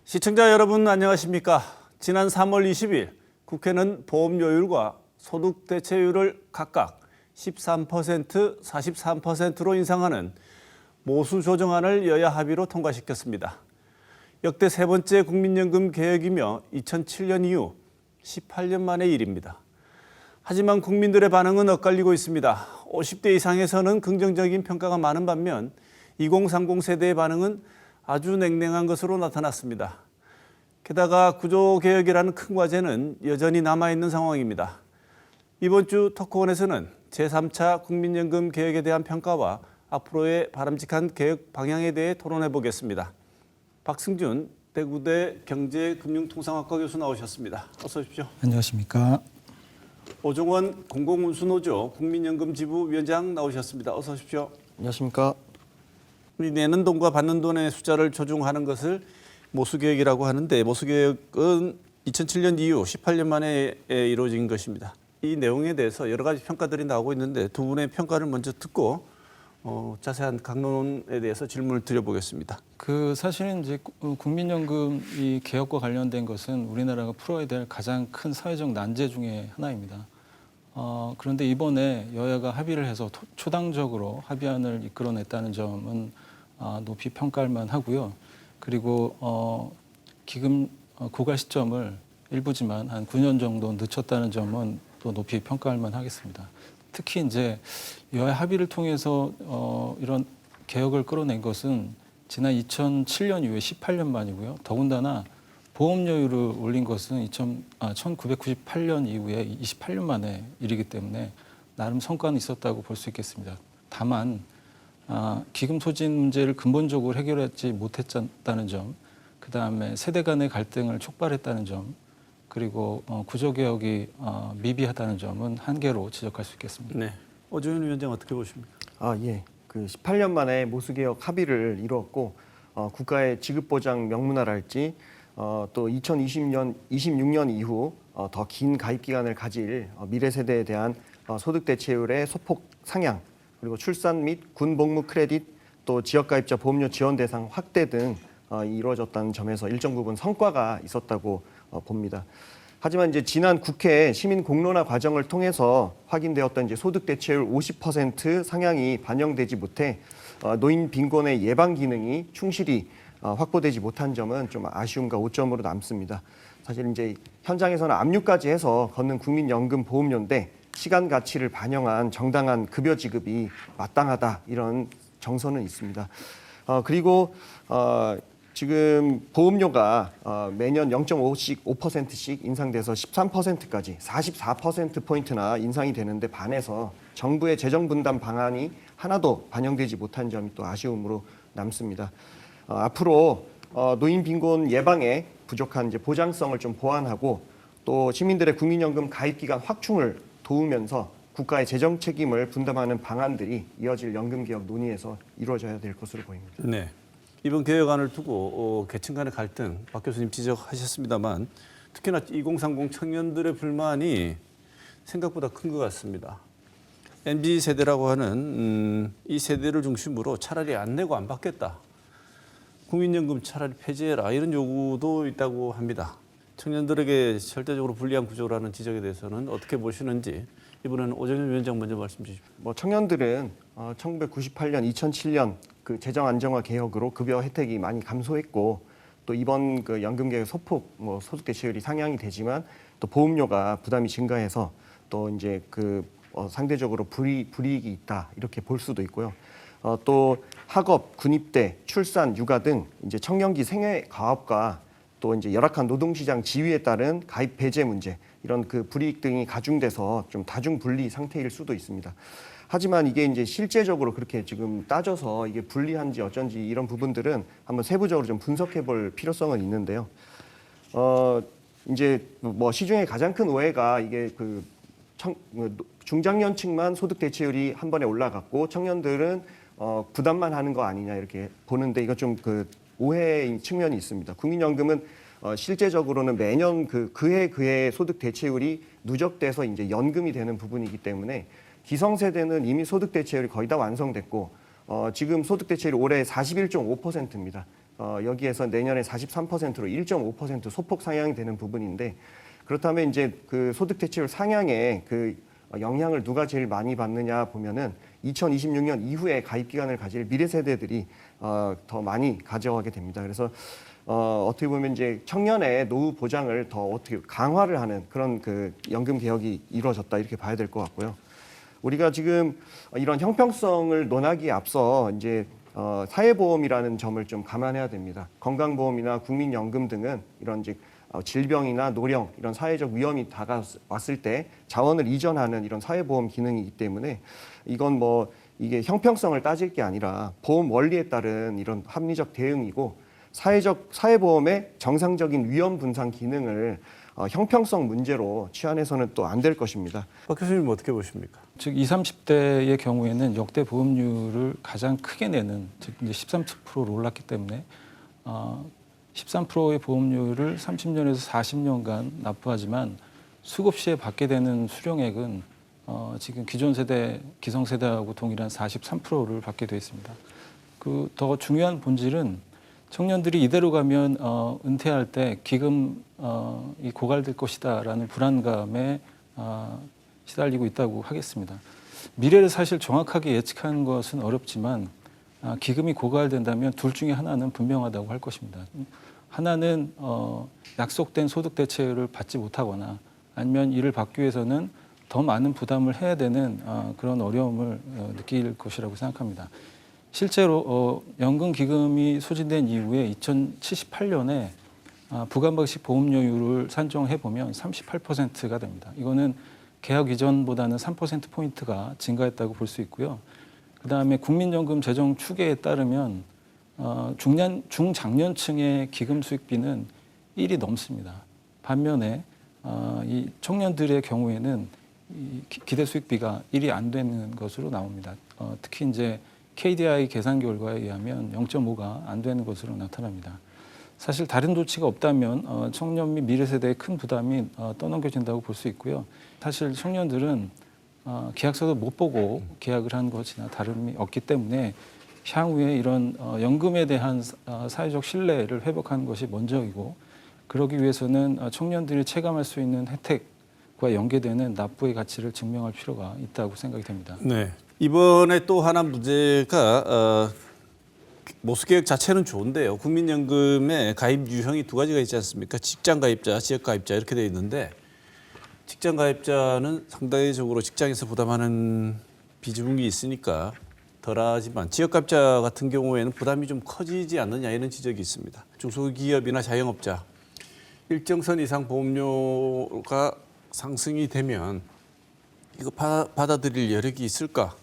시청자 여러분 안녕하십니까? 지난 3월 20일 국회는 보험료율과 소득대체율을 각각 13%, 43%로 인상하는 모수 조정안을 여야 합의로 통과시켰습니다. 역대 세 번째 국민연금 개혁이며 2007년 이후 18년 만의 일입니다. 하지만 국민들의 반응은 엇갈리고 있습니다. 50대 이상에서는 긍정적인 평가가 많은 반면 2030 세대의 반응은 아주 냉랭한 것으로 나타났습니다. 게다가 구조개혁이라는 큰 과제는 여전히 남아있는 상황입니다. 이번 주 토크온에서는 제3차 국민연금 개혁에 대한 평가와 앞으로의 바람직한 개혁 방향에 대해 토론해 보겠습니다. 박승준 대구대 경제금융통상학과 교수 나오셨습니다. 어서 오십시오. 안녕하십니까. 오종원 공공운수노조 국민연금지부위원장 나오셨습니다. 어서 오십시오. 안녕하십니까. 우리 내는 돈과 받는 돈의 숫자를 조중하는 것을 모수개혁이라고 하는데 모수개혁은 2007년 이후 18년 만에 이루어진 것입니다. 이 내용에 대해서 여러 가지 평가들이 나오고 있는데 두 분의 평가를 먼저 듣고 자세한 강론에 대해서 질문을 드려보겠습니다. 사실은 이제 국민연금 이 개혁과 관련된 것은 우리나라가 풀어야 될 가장 큰 사회적 난제 중에 하나입니다. 그런데 이번에 여야가 합의를 해서 초당적으로 합의안을 이끌어냈다는 점은 높이 평가할 만하고요. 그리고 기금 고갈 시점을 일부지만 한 9년 정도 늦췄다는 점은 또 높이 평가할 만하겠습니다. 특히 이제 여야 합의를 통해서 이런 개혁을 끌어낸 것은 지난 2007년 이후에 18년 만이고요. 더군다나 보험료율을 올린 것은 1998년 이후에 28년 만에 일이기 때문에 나름 성과는 있었다고 볼 수 있겠습니다. 다만 기금 소진 문제를 근본적으로 해결하지 못했다는 점, 그다음에 세대 간의 갈등을 촉발했다는 점, 그리고 구조개혁이 미비하다는 점은 한계로 지적할 수 있겠습니다. 네, 오종원 위원장 어떻게 보십니까? 예. 18년 만에 모수개혁 합의를 이루었고 국가의 지급보장 명문화랄지 또 26년 이후 더 긴 가입 기간을 가질 미래 세대에 대한 소득 대체율의 소폭 상향, 그리고 출산 및 군 복무 크레딧, 또 지역 가입자 보험료 지원 대상 확대 등 이루어졌다는 점에서 일정 부분 성과가 있었다고 봅니다. 하지만 이제 지난 국회 시민 공론화 과정을 통해서 확인되었던 이제 소득 대체율 50% 상향이 반영되지 못해 노인 빈곤의 예방 기능이 충실히 확보되지 못한 점은 좀 아쉬움과 오점으로 남습니다. 사실 이제 현장에서는 압류까지 해서 걷는 국민연금 보험료인데 시간 가치를 반영한 정당한 급여 지급이 마땅하다, 이런 정서는 있습니다. 그리고 지금 보험료가 매년 0.5%씩 인상돼서 13%까지 44%포인트나 인상이 되는데 반해서 정부의 재정 분담 방안이 하나도 반영되지 못한 점이 또 아쉬움으로 남습니다. 앞으로 노인 빈곤 예방에 부족한 이제 보장성을 좀 보완하고 또 시민들의 국민연금 가입 기간 확충을 도우면서 국가의 재정 책임을 분담하는 방안들이 이어질 연금개혁 논의에서 이루어져야 될 것으로 보입니다. 네. 이번 개혁안을 두고 계층 간의 갈등 박 교수님 지적하셨습니다만 특히나 2030 청년들의 불만이 생각보다 큰 것 같습니다. MZ세대라고 하는 이 세대를 중심으로 차라리 안 내고 안 받겠다. 국민연금 차라리 폐지해라, 이런 요구도 있다고 합니다. 청년들에게 절대적으로 불리한 구조라는 지적에 대해서는 어떻게 보시는지 이번에는 오정현 위원장 먼저 말씀 주십시오. 청년들은 1998년, 2007년 그 재정 안정화 개혁으로 급여 혜택이 많이 감소했고 또 이번 그 연금 개혁 소폭 소득 대체율이 상향이 되지만 또 보험료가 부담이 증가해서 또 이제 상대적으로 불이익이 있다, 이렇게 볼 수도 있고요. 또 학업, 군입대, 출산, 육아 등 이제 청년기 생애 과업과 또 이제 열악한 노동시장 지위에 따른 가입 배제 문제, 이런 불이익 등이 가중돼서 좀 다중 분리 상태일 수도 있습니다. 하지만 이게 이제 실제적으로 그렇게 지금 따져서 이게 불리한지 어쩐지 이런 부분들은 한번 세부적으로 좀 분석해 볼 필요성은 있는데요. 이제 시중에 가장 큰 오해가 이게 중장년층만 소득 대체율이 한 번에 올라갔고 청년들은 부담만 하는 거 아니냐, 이렇게 보는데 이거 좀 오해의 측면이 있습니다. 국민연금은 실제적으로는 매년 그해 소득 대체율이 누적돼서 이제 연금이 되는 부분이기 때문에 기성세대는 이미 소득 대체율이 거의 다 완성됐고 지금 소득 대체율이 올해 41.5%입니다. 여기에서 내년에 43%로 1.5% 소폭 상향이 되는 부분인데 그렇다면 이제 그 소득 대체율 상향에 그 영향을 누가 제일 많이 받느냐 보면은 2026년 이후에 가입 기간을 가질 미래 세대들이 더 많이 가져가게 됩니다. 그래서 어떻게 보면 이제 청년의 노후 보장을 더 어떻게 강화를 하는 그런 그 연금 개혁이 이루어졌다 이렇게 봐야 될 것 같고요. 우리가 지금 이런 형평성을 논하기에 앞서 이제 사회보험이라는 점을 좀 감안해야 됩니다. 건강보험이나 국민연금 등은 이런 이제 질병이나 노령 이런 사회적 위험이 다가왔을 때 자원을 이전하는 이런 사회보험 기능이기 때문에 이건 뭐 이게 형평성을 따질 게 아니라 보험 원리에 따른 이런 합리적 대응이고 사회보험의 정상적인 위험 분산 기능을 형평성 문제로 치환해서는 또 안 될 것입니다. 박 교수님 어떻게 보십니까? 즉 20, 30대의 경우에는 역대 보험료를 가장 크게 내는 즉 이제 13%로 올랐기 때문에 13%의 보험료를 30년에서 40년간 납부하지만 수급 시에 받게 되는 수령액은 지금 기존 세대, 기성세대하고 동일한 43%를 받게 되어 있습니다. 그 더 중요한 본질은 청년들이 이대로 가면 은퇴할 때 기금이 고갈될 것이다라는 불안감에 시달리고 있다고 하겠습니다. 미래를 사실 정확하게 예측하는 것은 어렵지만 기금이 고갈된다면 둘 중에 하나는 분명하다고 할 것입니다. 하나는 약속된 소득 대체율을 받지 못하거나 아니면 이를 받기 위해서는 더 많은 부담을 해야 되는 그런 어려움을 느낄 것이라고 생각합니다. 실제로 연금기금이 소진된 이후에 2078년에 부가방식 보험료율을 산정해 보면 38%가 됩니다. 이거는 개혁 이전보다는 3%포인트가 증가했다고 볼 수 있고요. 그다음에 국민연금 재정 추계에 따르면 중장년층의 기금 수익비는 1이 넘습니다. 반면에 이 청년들의 경우에는 이 기대 수익비가 1이 안 되는 것으로 나옵니다. 특히 이제 KDI 계산 결과에 의하면 0.5가 안 되는 것으로 나타납니다. 사실 다른 조치가 없다면 청년 및 미래 세대의 큰 부담이 떠넘겨진다고 볼 수 있고요. 사실 청년들은 계약서도 못 보고 계약을 한 것이나 다름이 없기 때문에 향후에 이런 연금에 대한 사회적 신뢰를 회복하는 것이 먼저이고 그러기 위해서는 청년들이 체감할 수 있는 혜택과 연계되는 납부의 가치를 증명할 필요가 있다고 생각이 됩니다. 네. 이번에 또 하나 문제가 모수개혁 자체는 좋은데요. 국민연금의 가입 유형이 두 가지가 있지 않습니까? 직장가입자, 지역가입자 이렇게 되어 있는데 직장가입자는 상대적으로 직장에서 부담하는 비중이 있으니까 덜하지만 지역가입자 같은 경우에는 부담이 좀 커지지 않느냐 이런 지적이 있습니다. 중소기업이나 자영업자 일정 선 이상 보험료가 상승이 되면 이거 받아들일 여력이 있을까?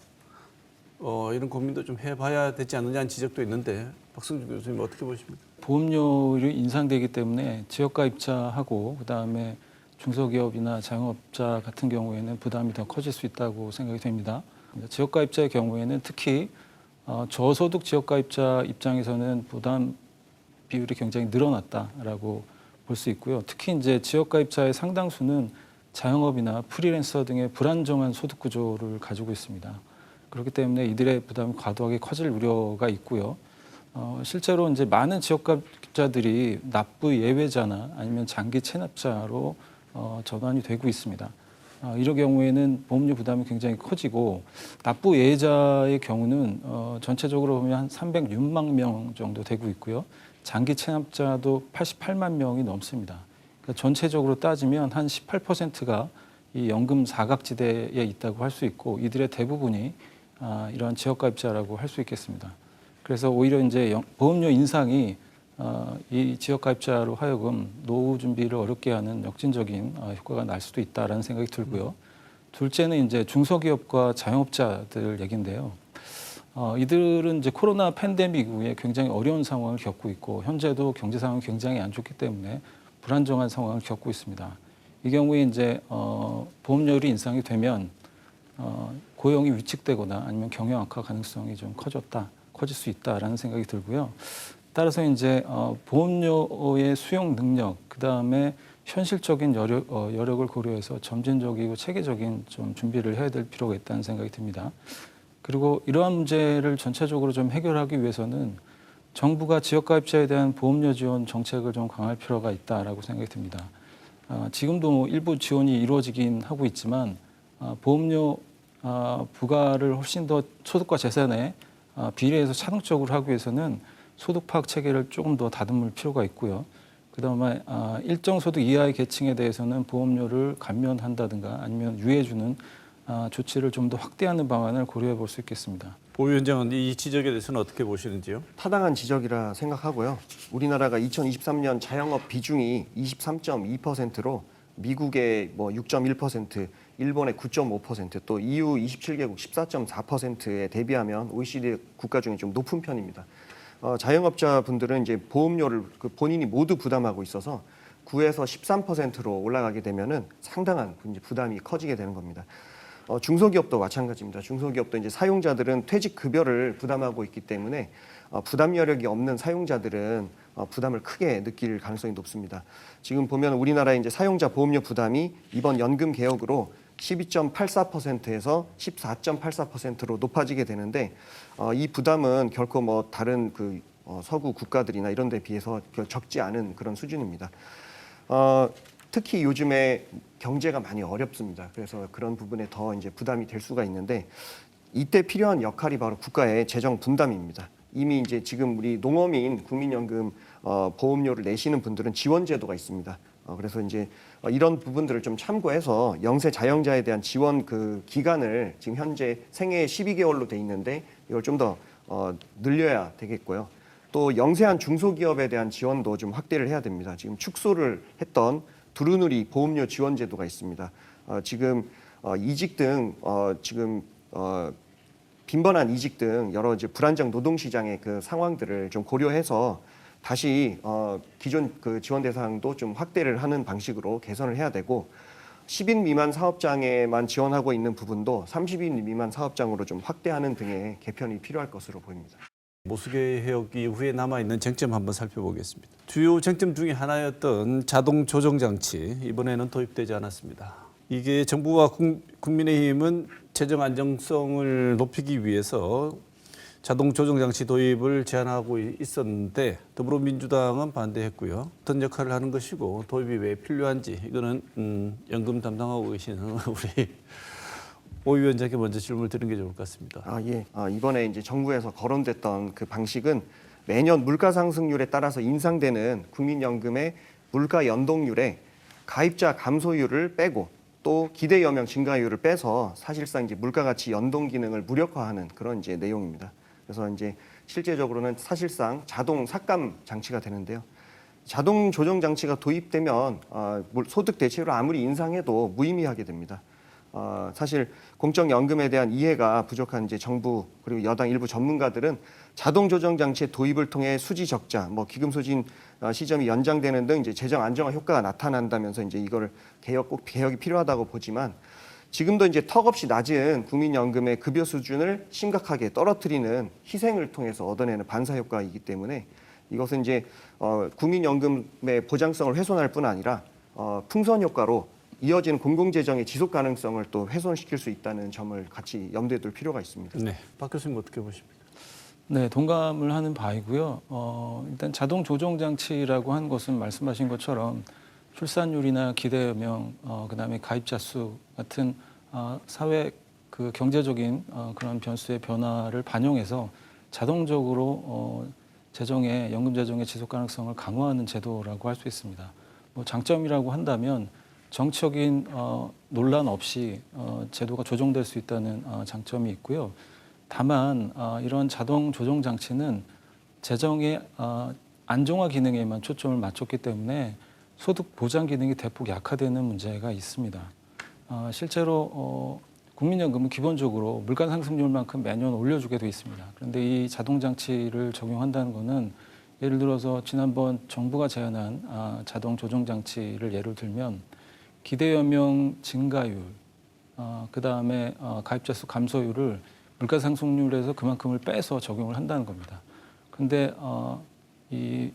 이런 고민도 좀 해봐야 되지 않느냐는 지적도 있는데 박성준 교수님 어떻게 보십니까? 보험료율이 인상되기 때문에 지역가입자하고 그다음에 중소기업이나 자영업자 같은 경우에는 부담이 더 커질 수 있다고 생각이 됩니다. 지역가입자의 경우에는 특히 저소득 지역가입자 입장에서는 부담 비율이 굉장히 늘어났다라고 볼 수 있고요. 특히 이제 지역가입자의 상당수는 자영업이나 프리랜서 등의 불안정한 소득 구조를 가지고 있습니다. 그렇기 때문에 이들의 부담이 과도하게 커질 우려가 있고요. 실제로 이제 많은 지역가입자들이 납부 예외자나 아니면 장기 체납자로 전환이 되고 있습니다. 이런 경우에는 보험료 부담이 굉장히 커지고 납부 예외자의 경우는 전체적으로 보면 한 306만 명 정도 되고 있고요. 장기 체납자도 88만 명이 넘습니다. 그러니까 전체적으로 따지면 한 18%가 이 연금 사각지대에 있다고 할 수 있고 이들의 대부분이 이러한 지역가입자라고 할 수 있겠습니다. 그래서 오히려 이제 보험료 인상이 이 지역가입자로 하여금 노후 준비를 어렵게 하는 역진적인 효과가 날 수도 있다라는 생각이 들고요. 둘째는 이제 중소기업과 자영업자들 얘기인데요. 이들은 이제 코로나 팬데믹 이후에 굉장히 어려운 상황을 겪고 있고 현재도 경제 상황이 굉장히 안 좋기 때문에 불안정한 상황을 겪고 있습니다. 이 경우에 이제 보험료율이 인상이 되면 고용이 위축되거나 아니면 경영 악화 가능성이 좀 커질 수 있다라는 생각이 들고요. 따라서 이제 보험료의 수용 능력, 그 다음에 현실적인 여력을 고려해서 점진적이고 체계적인 좀 준비를 해야 될 필요가 있다는 생각이 듭니다. 그리고 이러한 문제를 전체적으로 좀 해결하기 위해서는 정부가 지역가입자에 대한 보험료 지원 정책을 좀 강화할 필요가 있다라고 생각이 듭니다. 지금도 일부 지원이 이루어지긴 하고 있지만 보험료 부과를 훨씬 더 소득과 재산에 비례해서 차등적으로 하기 위해서는 소득 파악 체계를 조금 더 다듬을 필요가 있고요. 그다음에 일정 소득 이하의 계층에 대해서는 보험료를 감면한다든가 아니면 유예주는 조치를 좀 더 확대하는 방안을 고려해 볼 수 있겠습니다. 보 위원장은 이 지적에 대해서는 어떻게 보시는지요? 타당한 지적이라 생각하고요. 우리나라가 2023년 자영업 비중이 23.2%로 미국의 뭐 6.1%, 일본의 9.5%, 또 EU 27개국 14.4%에 대비하면 OECD 국가 중에 좀 높은 편입니다. 자영업자분들은 이제 보험료를 본인이 모두 부담하고 있어서 9에서 13%로 올라가게 되면은 상당한 이제 부담이 커지게 되는 겁니다. 중소기업도 마찬가지입니다. 중소기업도 이제 사용자들은 퇴직 급여를 부담하고 있기 때문에 부담 여력이 없는 사용자들은 부담을 크게 느낄 가능성이 높습니다. 지금 보면 우리나라의 이제 사용자 보험료 부담이 이번 연금 개혁으로 12.84%에서 14.84%로 높아지게 되는데 이 부담은 결코 뭐 다른 서구 국가들이나 이런 데 비해서 적지 않은 그런 수준입니다. 특히 요즘에 경제가 많이 어렵습니다. 그래서 그런 부분에 더 이제 부담이 될 수가 있는데 이때 필요한 역할이 바로 국가의 재정 분담입니다. 이미 이제 지금 우리 농어민 국민연금 보험료를 내시는 분들은 지원 제도가 있습니다. 그래서 이제 이런 부분들을 좀 참고해서 영세 자영자에 대한 지원 기간을 지금 현재 생애 12개월로 돼 있는데 이걸 좀 더 늘려야 되겠고요. 또 영세한 중소기업에 대한 지원도 좀 확대를 해야 됩니다. 지금 축소를 했던 두루누리 보험료 지원 제도가 있습니다. 지금 이직 등 빈번한 이직 등 여러 이제 불안정 노동 시장의 그 상황들을 좀 고려해서 다시 기존 지원 대상도 좀 확대를 하는 방식으로 개선을 해야 되고 10인 미만 사업장에만 지원하고 있는 부분도 30인 미만 사업장으로 좀 확대하는 등의 개편이 필요할 것으로 보입니다. 모수개 개혁 이후에 남아있는 쟁점 한번 살펴보겠습니다. 주요 쟁점 중에 하나였던 자동 조정 장치, 이번에는 도입되지 않았습니다. 이게 정부와 국민의힘은 재정 안정성을 높이기 위해서 자동 조정 장치 도입을 제안하고 있었는데 더불어민주당은 반대했고요. 어떤 역할을 하는 것이고 도입이 왜 필요한지 이거는 연금 담당하고 계시는 우리 오 위원장께 먼저 질문을 드리는 게 좋을 것 같습니다. 이번에 이제 정부에서 거론됐던 그 방식은 매년 물가 상승률에 따라서 인상되는 국민연금의 물가 연동률에 가입자 감소율을 빼고 또 기대 여명 증가율을 빼서 사실상 이제 물가 가치 연동 기능을 무력화하는 그런 이제 내용입니다. 그래서 이제 실제적으로는 사실상 자동 삭감 장치가 되는데요. 자동 조정 장치가 도입되면 소득 대체율을 아무리 인상해도 무의미하게 됩니다. 사실 공적연금에 대한 이해가 부족한 이제 정부 그리고 여당 일부 전문가들은 자동 조정 장치의 도입을 통해 수지 적자, 기금 소진 시점이 연장되는 등 이제 재정 안정화 효과가 나타난다면서 이제 이거를 개혁이 필요하다고 보지만 지금도 이제 턱없이 낮은 국민연금의 급여 수준을 심각하게 떨어뜨리는 희생을 통해서 얻어내는 반사 효과이기 때문에 이것은 이제 국민연금의 보장성을 훼손할 뿐 아니라 풍선 효과로 이어지는 공공재정의 지속 가능성을 또 훼손시킬 수 있다는 점을 같이 염두에 둘 필요가 있습니다. 네, 박 교수님 어떻게 보십니까? 네, 동감을 하는 바이고요. 일단 자동 조정 장치라고 하는 것은 말씀하신 것처럼 출산율이나 기대여명, 그다음에 가입자 수 같은 사회 경제적인 그런 변수의 변화를 반영해서 자동적으로 연금 재정의 지속 가능성을 강화하는 제도라고 할 수 있습니다. 장점이라고 한다면 정치적인 논란 없이 제도가 조정될 수 있다는 장점이 있고요. 다만 이런 자동 조정 장치는 재정의 안정화 기능에만 초점을 맞췄기 때문에 소득 보장 기능이 대폭 약화되는 문제가 있습니다. 실제로 국민연금은 기본적으로 물가 상승률만큼 매년 올려주게 돼 있습니다. 그런데 이 자동 장치를 적용한다는 것은 예를 들어서 지난번 정부가 제안한 자동 조정 장치를 예를 들면 기대여명 증가율, 그다음에 가입자 수 감소율을 물가 상승률에서 그만큼을 빼서 적용을 한다는 겁니다. 그런데 이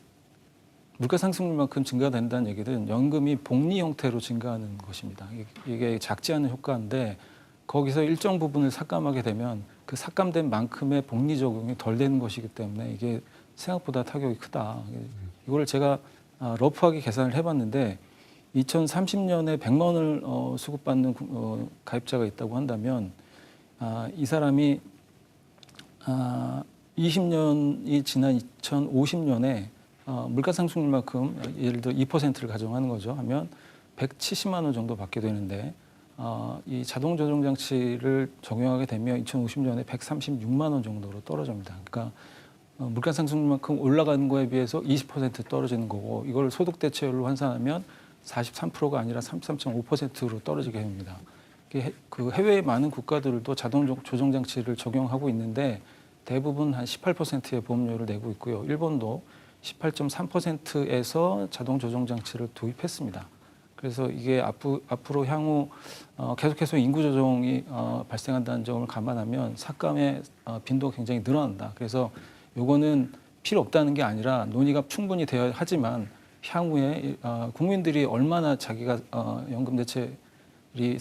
물가 상승률만큼 증가된다는 얘기는 연금이 복리 형태로 증가하는 것입니다. 이게 작지 않은 효과인데 거기서 일정 부분을 삭감하게 되면 그 삭감된 만큼의 복리 적용이 덜 되는 것이기 때문에 이게 생각보다 타격이 크다. 이걸 제가 러프하게 계산을 해봤는데 2030년에 100만 원을 수급받는 가입자가 있다고 한다면 이 사람이 20년이 지난 2050년에 물가 상승률만큼 예를 들어 2%를 가정하는 거죠. 하면 170만 원 정도 받게 되는데 이 자동 조정 장치를 적용하게 되면 2050년에 136만 원 정도로 떨어집니다. 그러니까 물가 상승률만큼 올라가는 거에 비해서 20% 떨어지는 거고 이걸 소득 대체율로 환산하면 43%가 아니라 33.5%로 떨어지게 됩니다. 그 해외의 많은 국가들도 자동 조정 장치를 적용하고 있는데 대부분 한 18%의 보험료를 내고 있고요. 일본도 18.3%에서 자동 조정 장치를 도입했습니다. 그래서 이게 앞으로 향후 계속해서 인구 조정이 발생한다는 점을 감안하면 삭감의 빈도가 굉장히 늘어난다. 그래서 요거는 필요 없다는 게 아니라 논의가 충분히 되어야 하지만 향후에 국민들이 얼마나 자기가 연금 대체율이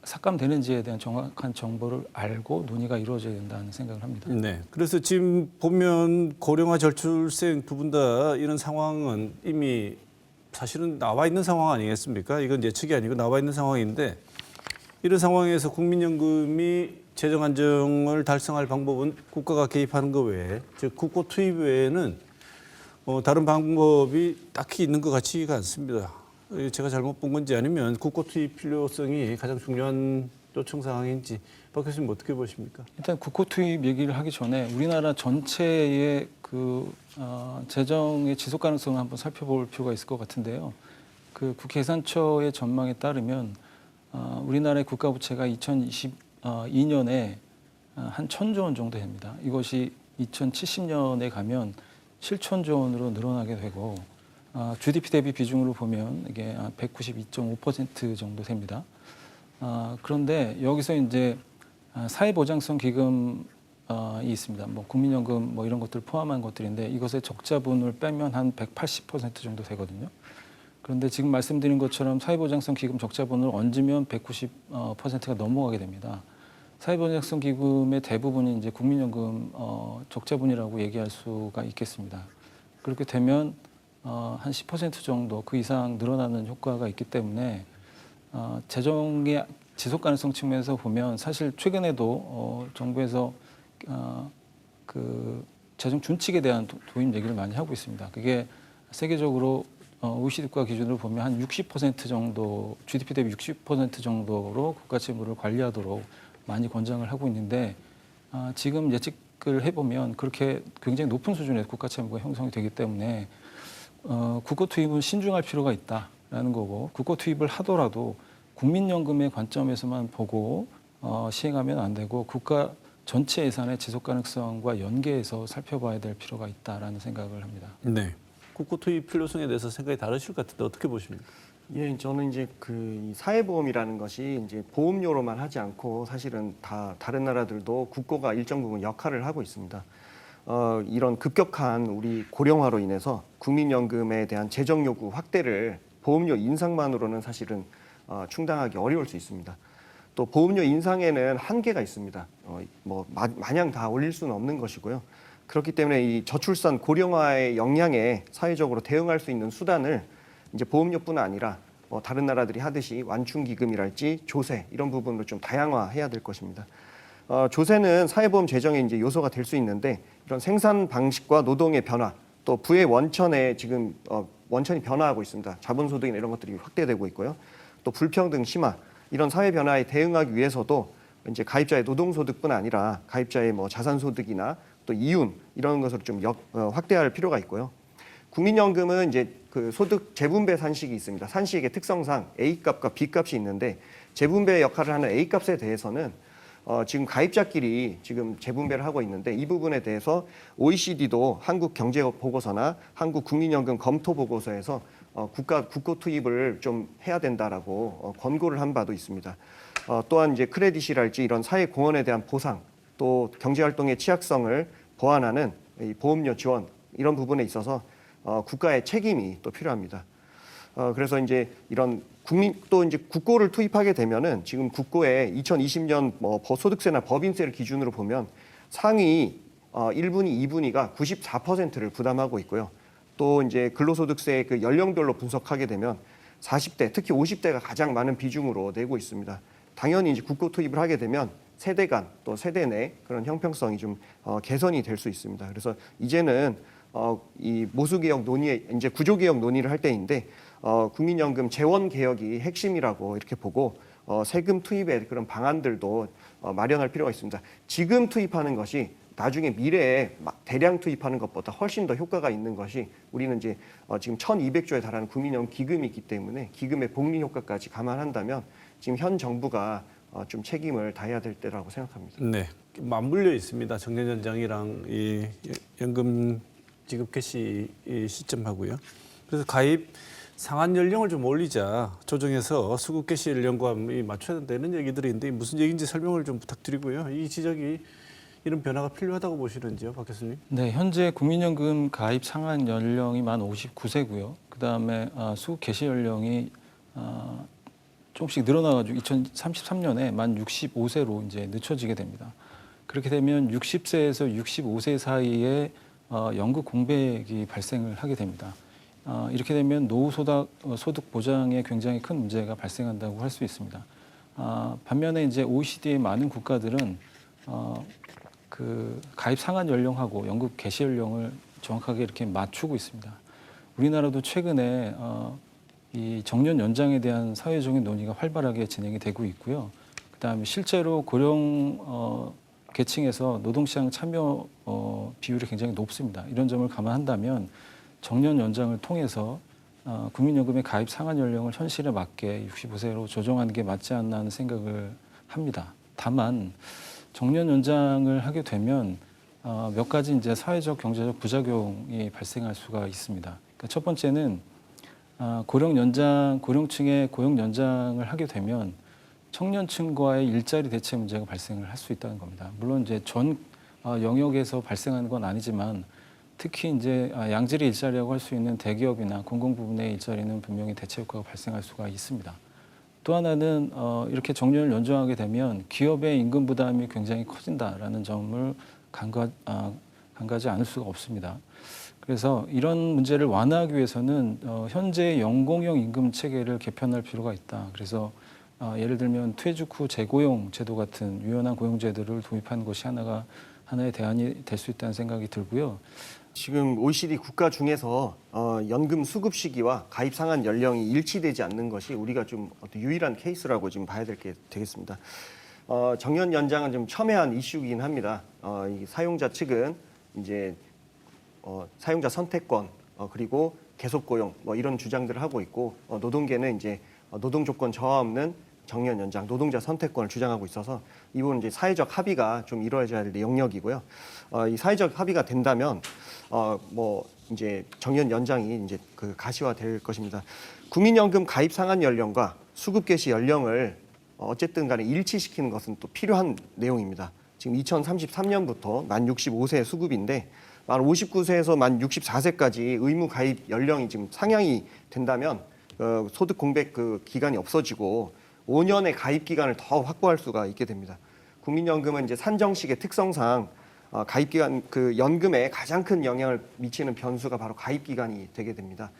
삭감되는지에 대한 정확한 정보를 알고 논의가 이루어져야 된다는 생각을 합니다. 네. 그래서 지금 보면 고령화 저출생 두 분 다 이런 상황은 이미 사실은 나와 있는 상황 아니겠습니까? 이건 예측이 아니고 나와 있는 상황인데 이런 상황에서 국민연금이 재정 안정을 달성할 방법은 국가가 개입하는 것 외에 즉 국고 투입 외에는 다른 방법이 딱히 있는 것 같지가 않습니다. 제가 잘못 본 건지 아니면 국고 투입 필요성이 가장 중요한 요청 사항인지 박 교수님 어떻게 보십니까? 일단 국고 투입 얘기를 하기 전에 우리나라 전체의 재정의 지속 가능성을 한번 살펴볼 필요가 있을 것 같은데요. 그 국회계산처의 전망에 따르면 우리나라의 국가 부채가 2022년에 한 1,000조 원 정도 됩니다. 이것이 2070년에 가면 7,000조 원으로 늘어나게 되고 GDP 대비 비중으로 보면 이게 192.5% 정도 됩니다. 그런데 여기서 이제 사회보장성 기금이 있습니다. 뭐 국민연금 뭐 이런 것들 포함한 것들인데 이것의 적자분을 빼면 한 180% 정도 되거든요. 그런데 지금 말씀드린 것처럼 사회보장성 기금 적자분을 얹으면 190%가 넘어가게 됩니다. 사회보장성 기금의 대부분이 이제 국민연금 적자분이라고 얘기할 수가 있겠습니다. 그렇게 되면 한 10% 정도 그 이상 늘어나는 효과가 있기 때문에 재정의 지속 가능성 측면에서 보면 사실 최근에도 정부에서 그 재정 준칙에 대한 도입 얘기를 많이 하고 있습니다. 그게 세계적으로 OECD 국가 기준으로 보면 한 60% 정도 GDP 대비 60% 정도로 국가 채무를 관리하도록 많이 권장을 하고 있는데 지금 예측을 해보면 그렇게 굉장히 높은 수준의 국가 채무가 형성이 되기 때문에 국고 투입은 신중할 필요가 있다라는 거고 국고 투입을 하더라도 국민연금의 관점에서만 보고 시행하면 안 되고 국가 전체 예산의 지속 가능성과 연계해서 살펴봐야 될 필요가 있다라는 생각을 합니다. 네. 국고 투입 필요성에 대해서 생각이 다르실 것 같은데 어떻게 보십니까? 예, 저는 이제 이 사회보험이라는 것이 이제 보험료로만 하지 않고 사실은 다른 나라들도 국고가 일정 부분 역할을 하고 있습니다. 이런 급격한 우리 고령화로 인해서 국민연금에 대한 재정 요구 확대를 보험료 인상만으로는 사실은 충당하기 어려울 수 있습니다. 또 보험료 인상에는 한계가 있습니다. 마냥 다 올릴 수는 없는 것이고요. 그렇기 때문에 이 저출산 고령화의 영향에 사회적으로 대응할 수 있는 수단을 이제 보험료뿐 아니라 다른 나라들이 하듯이 완충기금이랄지 조세 이런 부분으로 좀 다양화해야 될 것입니다. 조세는 사회보험 재정의 이제 요소가 될 수 있는데 이런 생산 방식과 노동의 변화 또 부의 원천에 지금 원천이 변화하고 있습니다. 자본소득이나 이런 것들이 확대되고 있고요. 또 불평등 심화 이런 사회 변화에 대응하기 위해서도 이제 가입자의 노동소득뿐 아니라 가입자의 자산소득이나 또 이윤 이런 것을 좀 확대할 필요가 있고요. 국민연금은 이제 그 소득 재분배 산식이 있습니다. 산식의 특성상 A값과 B값이 있는데 재분배 역할을 하는 A값에 대해서는 지금 가입자끼리 지금 재분배를 하고 있는데 이 부분에 대해서 OECD도 한국경제보고서나 한국국민연금 검토보고서에서 국고 투입을 좀 해야 된다라고 권고를 한 바도 있습니다. 또한 이제 크레딧이랄지 이런 사회 공헌에 대한 보상 또 경제활동의 취약성을 보완하는 이 보험료 지원 이런 부분에 있어서 국가의 책임이 또 필요합니다. 그래서 이제 이런 또 이제 국고를 투입하게 되면은 지금 국고에 2020년 소득세나 법인세를 기준으로 보면 상위 1분위, 2분위가 94%를 부담하고 있고요. 또 이제 근로소득세 그 연령별로 분석하게 되면 40대, 특히 50대가 가장 많은 비중으로 내고 있습니다. 당연히 이제 국고 투입을 하게 되면 세대 간 또 세대 내 그런 형평성이 좀 개선이 될 수 있습니다. 그래서 이제는 이 모수개혁 논의에 이제 구조개혁 논의를 할 때인데 국민연금 재원 개혁이 핵심이라고 이렇게 보고 세금 투입의 그런 방안들도 마련할 필요가 있습니다. 지금 투입하는 것이 나중에 미래에 막 대량 투입하는 것보다 훨씬 더 효과가 있는 것이 우리는 이제 지금 1,200조에 달하는 국민연금 기금이 있기 때문에 기금의 복리 효과까지 감안한다면 지금 현 정부가 좀 책임을 다해야 될 때라고 생각합니다. 네, 맞물려 있습니다. 정년 연장이랑 이 연금 지급 개시 시점하고요. 그래서 가입 상한 연령을 좀 올리자 조정해서 수급 개시 연령과 맞춰야 된다는 얘기들이 있는데 무슨 얘기인지 설명을 좀 부탁드리고요. 이 지적이 이런 변화가 필요하다고 보시는지요, 박 교수님? 네, 현재 국민연금 가입 상한 연령이 만 59세고요. 그다음에 수급 개시 연령이 조금씩 늘어나가지고 2033년에 만 65세로 이제 늦춰지게 됩니다. 그렇게 되면 60세에서 65세 사이에 연금 공백이 발생을 하게 됩니다. 이렇게 되면 노후 소득 보장에 굉장히 큰 문제가 발생한다고 할 수 있습니다. 반면에 이제 OECD의 많은 국가들은 그 가입 상한 연령하고 연금 개시 연령을 정확하게 이렇게 맞추고 있습니다. 우리나라도 최근에 이 정년 연장에 대한 사회적인 논의가 활발하게 진행이 되고 있고요. 그다음에 실제로 고령 계층에서 노동시장 참여 비율이 굉장히 높습니다. 이런 점을 감안한다면 정년 연장을 통해서 국민연금의 가입 상한 연령을 현실에 맞게 65세로 조정하는 게 맞지 않나 하는 생각을 합니다. 다만 정년 연장을 하게 되면 몇 가지 이제 사회적 경제적 부작용이 발생할 수가 있습니다. 그러니까 첫 번째는 고령층의 고용 연장을 하게 되면 청년층과의 일자리 대체 문제가 발생을 할 수 있다는 겁니다. 물론 이제 전 영역에서 발생하는 건 아니지만 특히 이제 양질의 일자리라고 할 수 있는 대기업이나 공공 부분의 일자리는 분명히 대체 효과가 발생할 수가 있습니다. 또 하나는 이렇게 정년을 연장하게 되면 기업의 임금 부담이 굉장히 커진다라는 점을 간과하지 않을 수가 없습니다. 그래서 이런 문제를 완화하기 위해서는 현재 연공형 임금 체계를 개편할 필요가 있다. 그래서 예를 들면 퇴직 후 재고용 제도 같은 유연한 고용 제도를 도입하는 것이 하나의 대안이 될 수 있다는 생각이 들고요. 지금 OECD 국가 중에서 연금 수급 시기와 가입 상한 연령이 일치되지 않는 것이 우리가 좀 유일한 케이스라고 지금 봐야 될 게 되겠습니다. 정년 연장은 좀 첨예한 이슈이긴 합니다. 이 사용자 측은 이제 사용자 선택권 그리고 계속 고용 뭐 이런 주장들을 하고 있고 노동계는 이제 노동 조건 저하 없는 정년 연장, 노동자 선택권을 주장하고 있어서 이 부분 이제 사회적 합의가 좀 이루어져야 될 영역이고요. 이 사회적 합의가 된다면 뭐 이제 정년 연장이 이제 그 가시화될 것입니다. 국민연금 가입 상한 연령과 수급 개시 연령을 어쨌든 간에 일치시키는 것은 또 필요한 내용입니다. 지금 2033년부터 만 65세 수급인데 만 59세에서 만 64세까지 의무 가입 연령이 지금 상향이 된다면 소득 공백 그 기간이 없어지고 5년의 가입 기간을 더 확보할 수가 있게 됩니다. 국민연금은 이제 산정식의 특성상 가입 기간 그 연금에 가장 큰 영향을 미치는 변수가 바로 가입 기간이 되게 됩니다.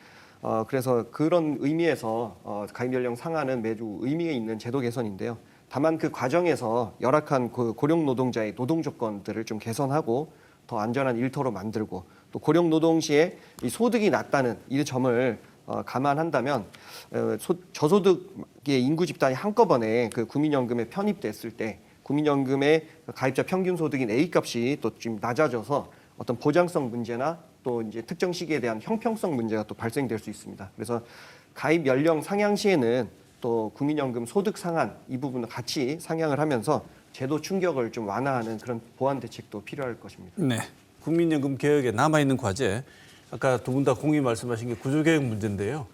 그래서 그런 의미에서 가입 연령 상한은 매주 의미가 있는 제도 개선인데요. 다만 그 과정에서 열악한 그 고령 노동자의 노동 조건들을 좀 개선하고 더 안전한 일터로 만들고 또 고령 노동 시에 이 소득이 낮다는 이 점을 감안한다면 저소득의 인구 집단이 한꺼번에 그 국민연금에 편입됐을 때 국민연금의 가입자 평균 소득인 A값이 또 좀 낮아져서 어떤 보장성 문제나 또 이제 특정 시기에 대한 형평성 문제가 또 발생될 수 있습니다. 그래서 가입 연령 상향 시에는 또 국민연금 소득 상한 이 부분을 같이 상향을 하면서 제도 충격을 좀 완화하는 그런 보완 대책도 필요할 것입니다. 네, 국민연금 개혁에 남아있는 과제, 아까 두 분 다 공히 말씀하신 게 구조개혁 문제인데요.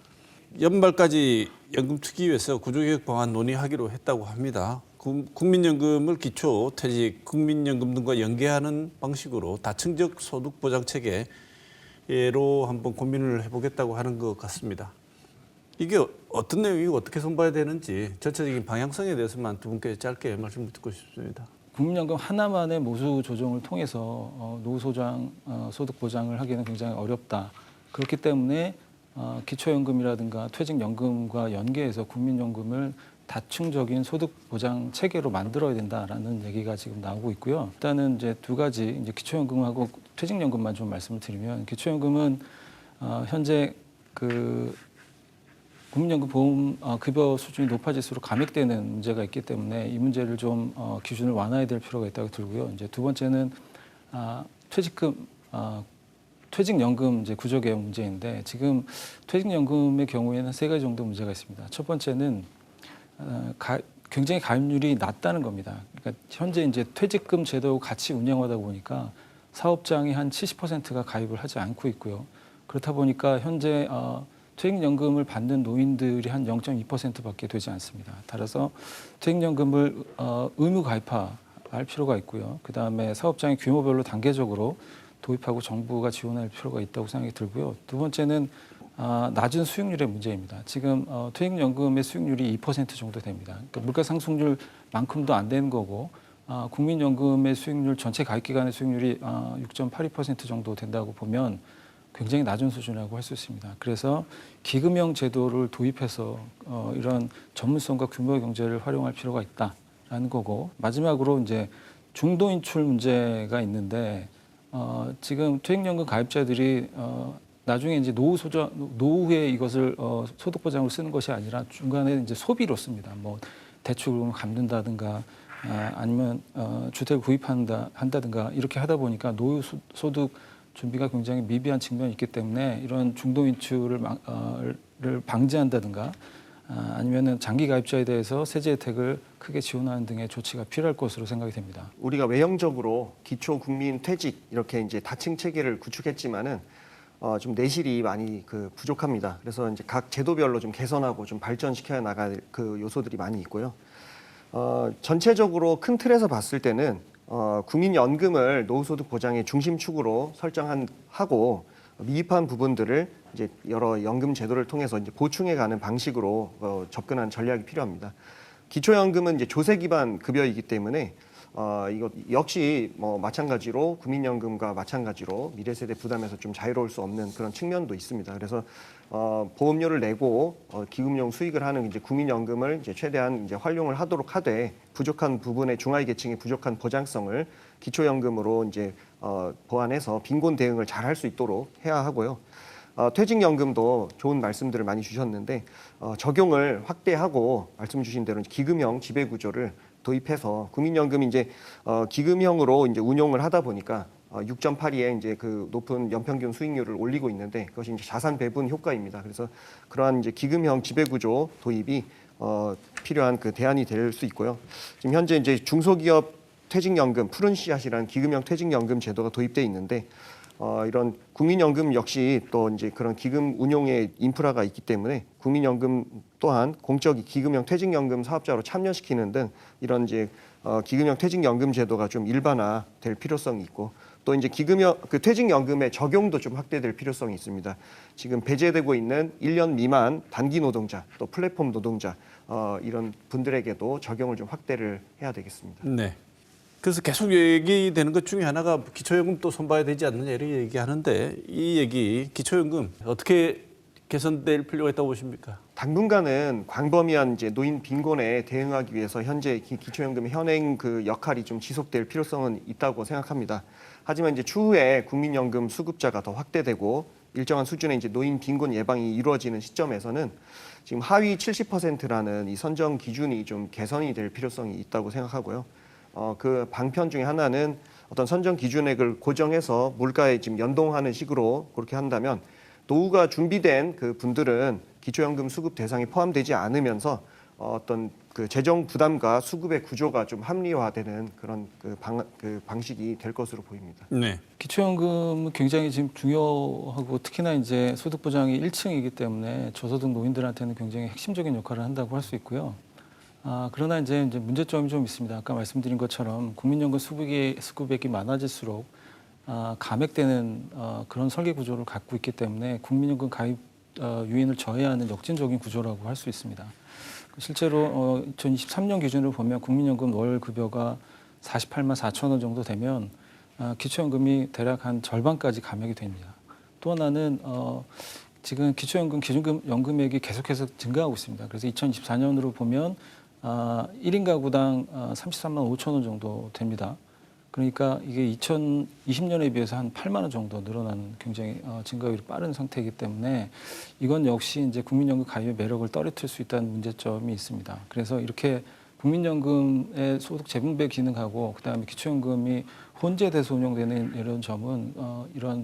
연말까지 연금특위에서 구조개혁 방안 논의하기로 했다고 합니다. 국민연금을 기초, 퇴직, 국민연금 등과 연계하는 방식으로 다층적 소득보장 체계로 한번 고민을 해보겠다고 하는 것 같습니다. 이게 어떤 내용이고 어떻게 손봐야 되는지 전체적인 방향성에 대해서만 두 분께 짧게 말씀 듣고 싶습니다. 국민연금 하나만의 모수 조정을 통해서 노후소장 소득 보장을 하기는 굉장히 어렵다. 그렇기 때문에 기초연금이라든가 퇴직연금과 연계해서 국민연금을 다층적인 소득 보장 체계로 만들어야 된다라는 얘기가 지금 나오고 있고요. 일단은 이제 두 가지 이제 기초연금하고 퇴직연금만 좀 말씀을 드리면 기초연금은 현재 그 국민연금 보험 급여 수준이 높아질수록 감액되는 문제가 있기 때문에 이 문제를 좀 기준을 완화해야 될 필요가 있다고 들고요. 이제 두 번째는 퇴직연금 이제 구조 개혁 문제인데 지금 퇴직연금의 경우에는 세 가지 정도 문제가 있습니다. 첫 번째는 굉장히 가입률이 낮다는 겁니다. 그러니까 현재 이제 퇴직금 제도 같이 운영하다 보니까 사업장이 한 70%가 가입을 하지 않고 있고요. 그렇다 보니까 현재 퇴직연금을 받는 노인들이 한 0.2%밖에 되지 않습니다. 따라서 퇴직연금을 의무 가입할 필요가 있고요. 그다음에 사업장의 규모별로 단계적으로 도입하고 정부가 지원할 필요가 있다고 생각이 들고요. 두 번째는 낮은 수익률의 문제입니다. 지금 퇴직연금의 수익률이 2% 정도 됩니다. 그러니까 물가 상승률만큼도 안 되는 거고 국민연금의 수익률 전체 가입기간의 수익률이 6.82% 정도 된다고 보면 굉장히 낮은 수준이라고 할 수 있습니다. 그래서 기금형 제도를 도입해서 이런 전문성과 규모 경제를 활용할 필요가 있다라는 거고 마지막으로 이제 중도 인출 문제가 있는데 지금 퇴직연금 가입자들이 나중에 이제 노후에 이것을 소득 보장으로 쓰는 것이 아니라 중간에 이제 소비로 씁니다. 뭐 대출을 갚는다든가 아니면 주택을 구입한다든가 이렇게 하다 보니까 노후 소득 준비가 굉장히 미비한 측면이 있기 때문에 이런 중도 인출을 방지한다든가 아니면은 장기 가입자에 대해서 세제 혜택을 크게 지원하는 등의 조치가 필요할 것으로 생각이 됩니다. 우리가 외형적으로 기초 국민 퇴직 이렇게 이제 다층 체계를 구축했지만은 좀 내실이 많이 부족합니다. 그래서 이제 각 제도별로 좀 개선하고 좀 발전시켜야 나갈 그 요소들이 많이 있고요. 전체적으로 큰 틀에서 봤을 때는 국민연금을 노후소득 보장의 중심축으로 설정하고 미흡한 부분들을 이제 여러 연금 제도를 통해서 이제 보충해가는 방식으로 접근하는 전략이 필요합니다. 기초연금은 이제 조세 기반 급여이기 때문에 이거 역시 뭐 마찬가지로 국민연금과 마찬가지로 미래 세대 부담에서 좀 자유로울 수 없는 그런 측면도 있습니다. 그래서 보험료를 내고 기금용 수익을 하는 이제 국민연금을 이제 최대한 이제 활용을 하도록 하되 부족한 부분의 중하위 계층의 부족한 보장성을 기초연금으로 이제 보완해서 빈곤 대응을 잘 할 수 있도록 해야 하고요. 퇴직연금도 좋은 말씀들을 많이 주셨는데 적용을 확대하고 말씀 주신 대로 기금형 지배구조를 도입해서 국민연금이 이제 기금형으로 이제 운용을 하다 보니까 6.82에 이제 그 높은 연평균 수익률을 올리고 있는데 그것이 이제 자산 배분 효과입니다. 그래서 그러한 이제 기금형 지배구조 도입이 필요한 그 대안이 될 수 있고요. 지금 현재 이제 중소기업 퇴직연금 푸른 씨앗이라는 기금형 퇴직연금 제도가 도입돼 있는데 이런 국민연금 역시 또 이제 그런 기금 운용의 인프라가 있기 때문에 국민연금 또한 공적 기금형 퇴직연금 사업자로 참여시키는 등 이런 이제 기금형 퇴직연금 제도가 좀 일반화될 필요성이 있고 또 이제 기금형 퇴직연금의 적용도 좀 확대될 필요성이 있습니다. 지금 배제되고 있는 1년 미만 단기 노동자 또 플랫폼 노동자 이런 분들에게도 적용을 좀 확대를 해야 되겠습니다. 네. 그래서 계속 얘기되는 것 중에 하나가 기초연금 또 손봐야 되지 않느냐 이렇게 얘기하는데 이 얘기 기초연금 어떻게 개선될 필요가 있다고 보십니까? 당분간은 광범위한 이제 노인 빈곤에 대응하기 위해서 현재 기초연금의 현행 그 역할이 좀 지속될 필요성은 있다고 생각합니다. 하지만 이제 추후에 국민연금 수급자가 더 확대되고 일정한 수준의 이제 노인 빈곤 예방이 이루어지는 시점에서는 지금 하위 70%라는 이 선정 기준이 좀 개선이 될 필요성이 있다고 생각하고요. 그 방편 중에 하나는 어떤 선정 기준액을 고정해서 물가에 지금 연동하는 식으로 그렇게 한다면 노후가 준비된 그 분들은 기초연금 수급 대상에 포함되지 않으면서 어떤 그 재정 부담과 수급의 구조가 좀 합리화되는 그런 그 방식이 될 것으로 보입니다. 네. 기초연금은 굉장히 지금 중요하고 특히나 이제 소득 보장이 1층이기 때문에 저소득 노인들한테는 굉장히 핵심적인 역할을 한다고 할 수 있고요. 그러나 이제 문제점이 좀 있습니다. 아까 말씀드린 것처럼 국민연금 수급액이 많아질수록 감액되는 그런 설계 구조를 갖고 있기 때문에 국민연금 가입 유인을 저해하는 역진적인 구조라고 할 수 있습니다. 실제로 2023년 기준으로 보면 국민연금 월 급여가 48만 4천 원 정도 되면 기초연금이 대략 한 절반까지 감액이 됩니다. 또 하나는 지금 기초연금 기준금 연금액이 계속해서 증가하고 있습니다. 그래서 2024년으로 보면 1인 가구당 33만 5천 원 정도 됩니다. 그러니까 이게 2020년에 비해서 한 8만 원 정도 늘어나는 굉장히 증가율이 빠른 상태이기 때문에 이건 역시 이제 국민연금 가입의 매력을 떨어뜨릴 수 있다는 문제점이 있습니다. 그래서 이렇게 국민연금의 소득 재분배 기능하고 그다음에 기초연금이 혼재돼서 운영되는 이런 점은 이러한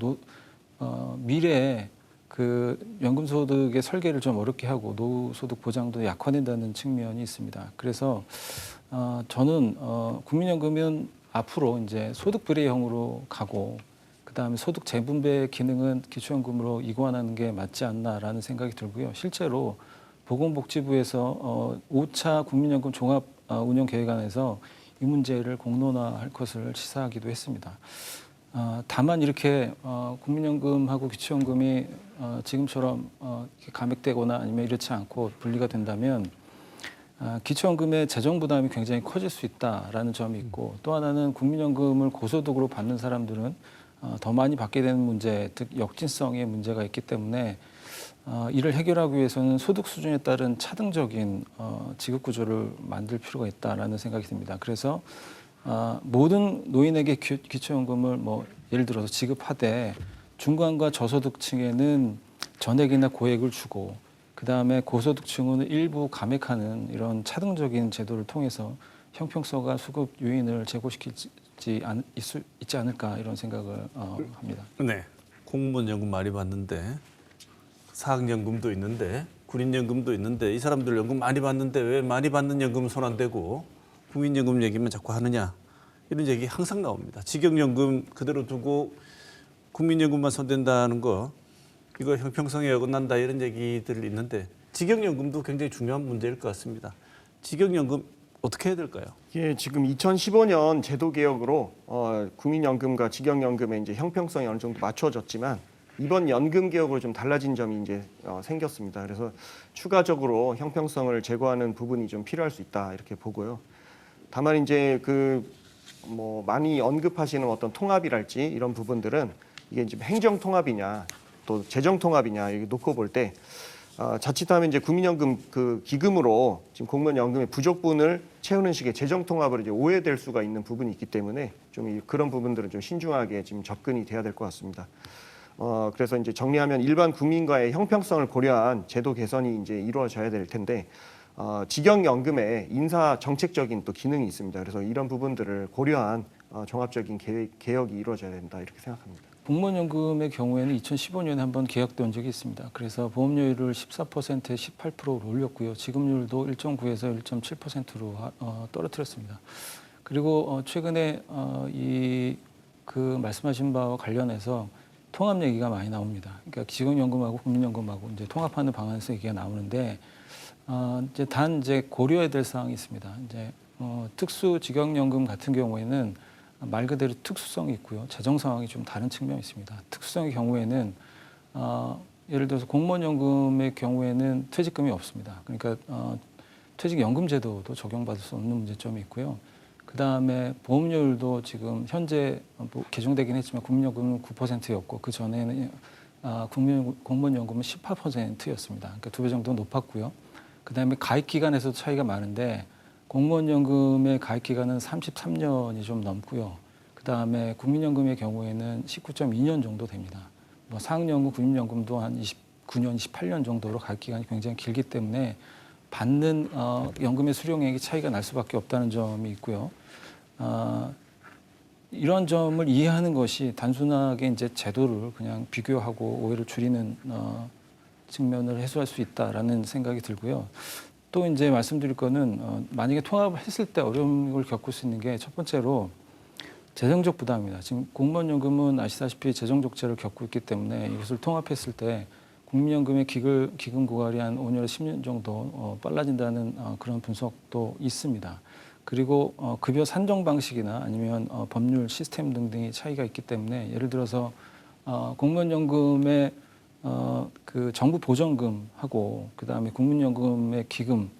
미래에 그 연금소득의 설계를 좀 어렵게 하고 노후소득 보장도 약화된다는 측면이 있습니다. 그래서 저는 국민연금은 앞으로 이제 소득 비례형으로 가고 그다음에 소득 재분배 기능은 기초연금으로 이관하는 게 맞지 않나라는 생각이 들고요. 실제로 보건복지부에서 5차 국민연금 종합 운영 계획안에서 이 문제를 공론화할 것을 시사하기도 했습니다. 다만 이렇게 국민연금하고 기초연금이 지금처럼 이렇게 감액되거나 아니면 이렇지 않고 분리가 된다면 기초연금의 재정 부담이 굉장히 커질 수 있다라는 점이 있고 또 하나는 국민연금을 고소득으로 받는 사람들은 더 많이 받게 되는 문제, 즉 역진성의 문제가 있기 때문에 이를 해결하기 위해서는 소득 수준에 따른 차등적인 지급 구조를 만들 필요가 있다라는 생각이 듭니다. 그래서 모든 노인에게 기초연금을 뭐 예를 들어서 지급하되 중간과 저소득층에는 전액이나 고액을 주고 그다음에 고소득층은 일부 감액하는 이런 차등적인 제도를 통해서 형평성과 수급 요인을 제고시키지 있지 않을까 이런 생각을 합니다. 네, 공무원 연금 많이 받는데 사학연금도 있는데 군인연금도 있는데 이 사람들 연금 많이 받는데 왜 많이 받는 연금은 손 안 대고 국민연금 얘기만 자꾸 하느냐 이런 얘기 항상 나옵니다. 직영연금 그대로 두고 국민연금만 손댄다는 거 이거 형평성에 어긋난다 이런 얘기들이 있는데 직영연금도 굉장히 중요한 문제일 것 같습니다. 직영연금 어떻게 해야 될까요? 예, 지금 2015년 제도 개혁으로 국민연금과 직영연금의 이제 형평성이 어느 정도 맞춰졌지만 이번 연금 개혁으로 좀 달라진 점이 이제 생겼습니다. 그래서 추가적으로 형평성을 제고하는 부분이 좀 필요할 수 있다 이렇게 보고요. 다만 이제 뭐 많이 언급하시는 어떤 통합이랄지 이런 부분들은 이게 이제 행정 통합이냐 또 재정 통합이냐 이렇게 놓고 볼 때 자칫하면 이제 국민연금 그 기금으로 지금 공무원 연금의 부족분을 채우는 식의 재정 통합으로 이제 오해될 수가 있는 부분이 있기 때문에 좀 그런 부분들은 좀 신중하게 지금 접근이 돼야 될 것 같습니다. 그래서 이제 정리하면 일반 국민과의 형평성을 고려한 제도 개선이 이제 이루어져야 될 텐데 직영연금에 인사 정책적인 또 기능이 있습니다. 그래서 이런 부분들을 고려한 종합적인 개혁이 이루어져야 된다 이렇게 생각합니다. 공무원연금의 경우에는 2015년에 한번 개혁된 적이 있습니다. 그래서 보험료율을 14%에 18%로 올렸고요. 지급률도 1.9에서 1.7%로 떨어뜨렸습니다. 그리고 최근에 그 말씀하신 바와 관련해서 통합 얘기가 많이 나옵니다. 그러니까 직영연금하고 국민연금하고 이제 통합하는 방안에서 얘기가 나오는데 이제 고려해야 될 사항이 있습니다. 이제 특수 직영연금 같은 경우에는 말 그대로 특수성이 있고요. 재정 상황이 좀 다른 측면이 있습니다. 특수성의 경우에는 예를 들어서 공무원연금의 경우에는 퇴직금이 없습니다. 그러니까 퇴직연금 제도도 적용받을 수 없는 문제점이 있고요. 그다음에 보험료율도 지금 현재 개정되긴 했지만 국민연금은 9%였고 그 전에는 공무원연금은 18%였습니다. 그러니까 2배 정도 높았고요. 그다음에 가입 기간에서도 차이가 많은데 공무원연금의 가입 기간은 33년이 좀 넘고요. 그다음에 국민연금의 경우에는 19.2년 정도 됩니다. 뭐 사학연금, 국민연금도 한 29년, 28년 정도로 가입 기간이 굉장히 길기 때문에 받는 연금의 수령액이 차이가 날 수밖에 없다는 점이 있고요. 이런 점을 이해하는 것이 단순하게 이제 제도를 그냥 비교하고 오해를 줄이는 측면을 해소할 수 있다라는 생각이 들고요. 또 이제 말씀드릴 거는 만약에 통합을 했을 때 어려움을 겪을 수 있는 게 첫 번째로 재정적 부담입니다. 지금 공무원연금은 아시다시피 재정 적자를 겪고 있기 때문에 이것을 통합했을 때 국민연금의 기금 고갈이 한 5년에서 10년 정도 빨라진다는 그런 분석도 있습니다. 그리고 급여 산정 방식이나 아니면 법률 시스템 등등의 차이가 있기 때문에 예를 들어서 공무원연금의 그 정부 보전금하고 그다음에 국민연금의 기금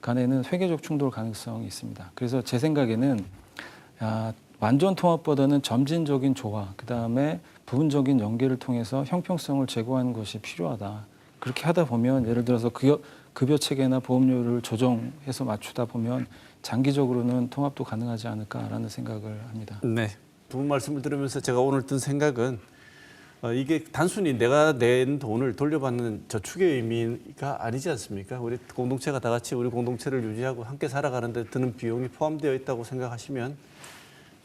간에는 회계적 충돌 가능성이 있습니다. 그래서 제 생각에는 완전 통합보다는 점진적인 조화, 그다음에 부분적인 연계를 통해서 형평성을 제고하는 것이 필요하다. 그렇게 하다 보면 예를 들어서 급여 체계나 보험료를 조정해서 맞추다 보면 장기적으로는 통합도 가능하지 않을까라는 생각을 합니다. 네. 두 분 말씀을 들으면서 제가 오늘 든 생각은 이게 단순히 내가 낸 돈을 돌려받는 저축의 의미가 아니지 않습니까? 우리 공동체가 다 같이 우리 공동체를 유지하고 함께 살아가는 데 드는 비용이 포함되어 있다고 생각하시면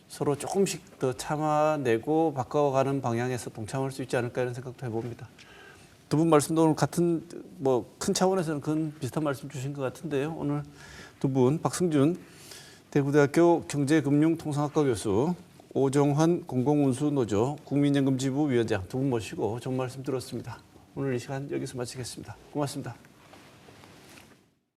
서로 조금씩 더 참아내고 바꿔가는 방향에서 동참할 수 있지 않을까 이런 생각도 해봅니다. 두 분 말씀도 오늘 같은 큰 차원에서는 그런 비슷한 말씀 주신 것 같은데요. 오늘 두 분 박승준 대구대학교 경제금융통상학과 교수, 오정환 공공운수노조 국민연금지부 위원장 두 분 모시고 좋은 말씀 들었습니다. 오늘 이 시간 여기서 마치겠습니다. 고맙습니다.